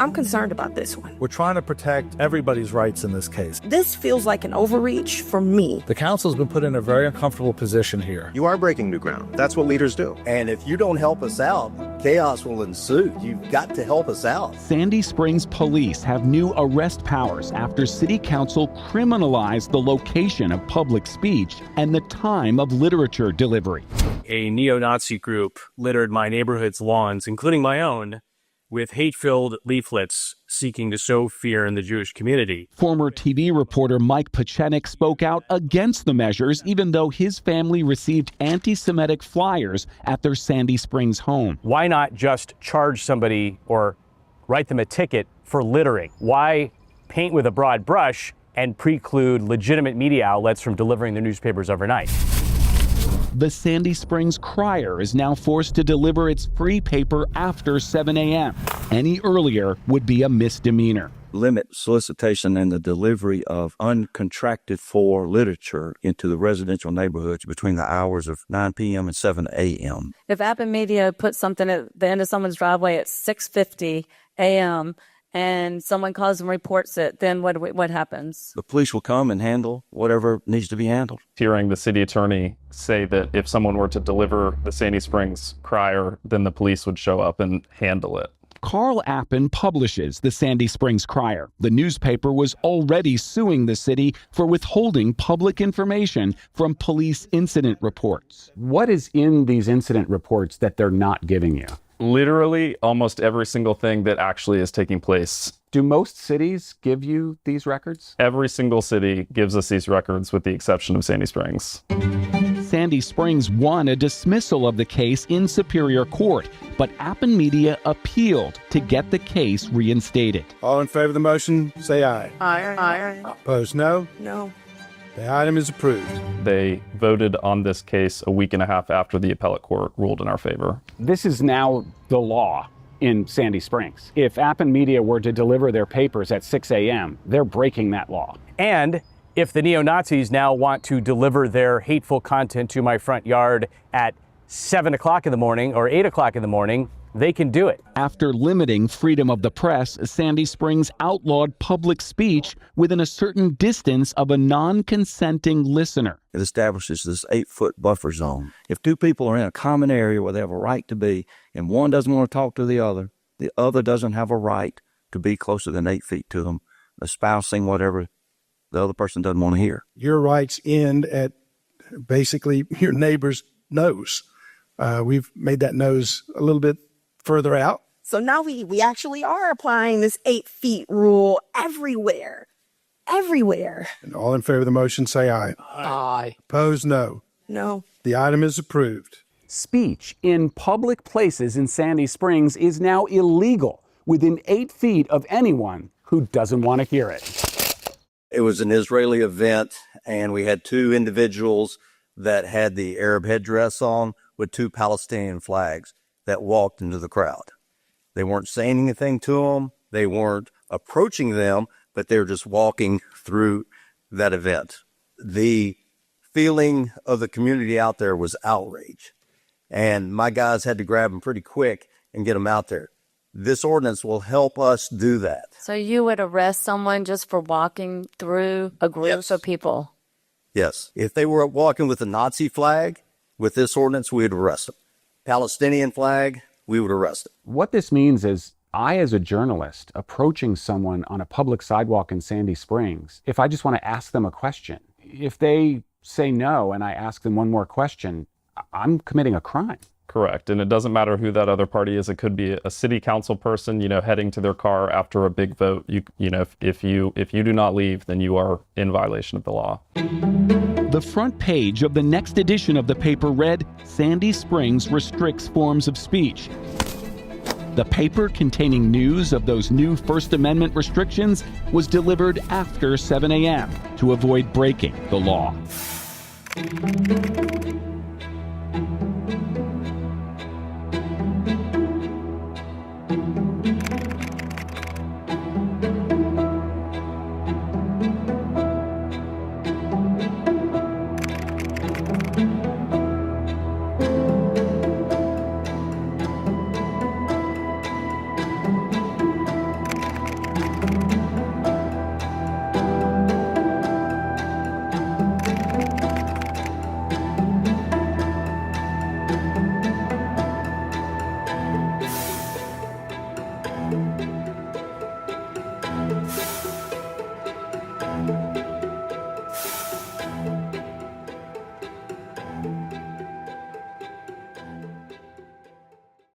I'm concerned about this one. We're trying to protect everybody's rights in this case. This feels like an overreach for me. The council's been put in a very uncomfortable position here. You are breaking new ground. That's what leaders do. And if you don't help us out, chaos will ensue. You've got to help us out. Sandy Springs police have new arrest powers after City Council criminalized the location of public speech and the time of literature delivery. A neo-Nazi group littered my neighborhood's lawns, including my own, with hate-filled leaflets seeking to sow fear in the Jewish community. Former TV reporter Mike Pachenik spoke out against the measures, even though his family received anti-Semitic flyers at their Sandy Springs home. Why not just charge somebody or write them a ticket for littering? Why paint with a broad brush and preclude legitimate media outlets from delivering their newspapers overnight? The Sandy Springs Crier is now forced to deliver its free paper after 7 a.m. Any earlier would be a misdemeanor. Limit solicitation and the delivery of uncontracted for literature into the residential neighborhoods between the hours of 9 p.m. and 7 a.m. If App and Media puts something at the end of someone's driveway at 6:50 a.m., and someone calls and reports it, then what happens? The police will come and handle whatever needs to be handled. Hearing the city attorney say that if someone were to deliver the Sandy Springs Crier, then the police would show up and handle it. Carl Appen publishes the Sandy Springs Crier. The newspaper was already suing the city for withholding public information from police incident reports. What is in these incident reports that they're not giving you? Literally almost every single thing that actually is taking place. Do most cities give you these records? Every single city gives us these records with the exception of Sandy Springs. Sandy Springs won a dismissal of the case in Superior Court, but Appen Media appealed to get the case reinstated. All in favor of the motion, say aye. Aye. Opposed, no? No. The item is approved. They voted on this case a week and a half after the appellate court ruled in our favor. This is now the law in Sandy Springs. If Appen Media were to deliver their papers at 6 a.m., they're breaking that law. And if the neo-Nazis now want to deliver their hateful content to my front yard at 7 o'clock in the morning or 8 o'clock in the morning, they can do it. After limiting freedom of the press, Sandy Springs outlawed public speech within a certain distance of a non-consenting listener. It establishes this 8-foot buffer zone. If two people are in a common area where they have a right to be, and one doesn't want to talk to the other doesn't have a right to be closer than 8 feet to them, espousing whatever the other person doesn't want to hear. Your rights end at basically your neighbor's nose. We've made that nose a little bit further out. So now we actually are applying this 8 feet rule everywhere. Everywhere. And all in favor of the motion, say aye. Aye. Opposed, no. No. The item is approved. Speech in public places in Sandy Springs is now illegal within 8 feet of anyone who doesn't want to hear it. It was an Israeli event, and we had two individuals that had the Arab headdress on with two Palestinian flags that walked into the crowd. They weren't saying anything to them. They weren't approaching them, but they were just walking through that event. The feeling of the community out there was outrage. And my guys had to grab them pretty quick and get them out there. This ordinance will help us do that. So you would arrest someone just for walking through a group of people? Yes. If they were walking with a Nazi flag, with this ordinance, we'd arrest them. Palestinian flag, we would arrest them. What this means is I, as a journalist, approaching someone on a public sidewalk in Sandy Springs, if I just want to ask them a question, if they say no and I ask them one more question, I'm committing a crime. Correct. And it doesn't matter who that other party is. It could be a city council person, heading to their car after a big vote. If you do not leave, then you are in violation of the law. The front page of the next edition of the paper read, "Sandy Springs restricts forms of speech." The paper containing news of those new First Amendment restrictions was delivered after 7 a.m. to avoid breaking the law.